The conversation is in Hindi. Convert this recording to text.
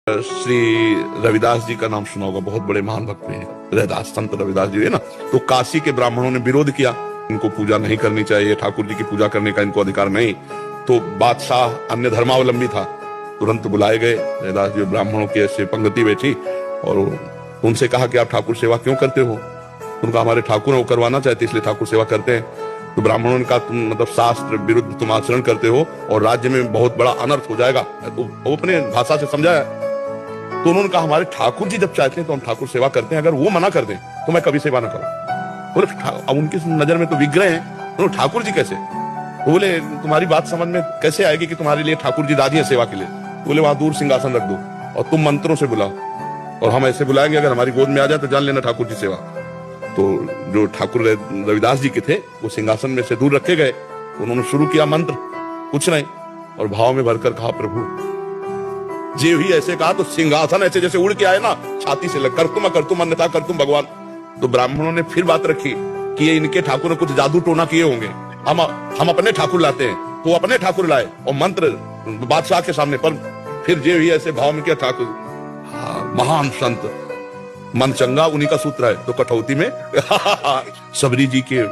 श्री रविदास जी का नाम सुना होगा, बहुत बड़े महान भक्त हैं रविदास, संत रविदास जी है ना। तो काशी के ब्राह्मणों ने विरोध किया, इनको पूजा नहीं करनी चाहिए, ठाकुर जी की पूजा करने का इनको अधिकार नहीं। तो बादशाह अन्य धर्मावलंबी था, तुरंत बुलाए गए रविदास जी, ब्राह्मणों की ऐसे पंक्ति बैठी और उनसे कहा कि आप ठाकुर सेवा क्यों करते हो। उनका हमारे ठाकुर वो करवाना चाहते इसलिए ठाकुर सेवा करते हैं। तो ब्राह्मणों ने कहा तुम मतलब शास्त्र विरुद्ध तुम आचरण करते हो और राज्य में बहुत बड़ा अनर्थ हो जाएगा। तो वो अपने भाषा से समझाया। तो उन्होंने कहा हमारे ठाकुर जी जब चाहते हैं तो हम ठाकुर सेवा करते हैं, अगर वो मना कर दें तो मैं कभी सेवा न करूं। बोले अब उनकी नजर में तो विग्रह हैं, तो ठाकुर जी कैसे। तो बोले तुम्हारी बात समझ में कैसे आएगी कि तुम्हारे लिए ठाकुर जी राजी है सेवा के लिए। बोले वहां दूर सिंहासन रख दो और तुम मंत्रों से बुलाओ और हम ऐसे बुलाएंगे, अगर हमारी गोद में आ जाए तो जान लेना ठाकुर जी सेवा। तो जो ठाकुर रविदास जी के थे वो सिंहासन में से दूर रखे गए। उन्होंने शुरू किया मंत्र, कुछ नहीं, और भाव में भरकर कहा प्रभु जी ही ऐसे कहा तो सिंहासन ऐसे जैसे उड़ के आए ना, छाती से लग कर तुम अन्यथा कर तुम भगवान। तो ब्राह्मणों ने फिर बात रखी कि ये इनके ठाकुर ने कुछ जादू टोना किए होंगे, हम अपने ठाकुर लाते हैं। तो अपने ठाकुर लाए और मंत्र बादशाह के सामने, पर फिर जे ही ऐसे भाव में किया ठाकुर। हाँ, महान संत मन चंगा उन्हीं का सूत्र है। तो कठौती में सबरी जी के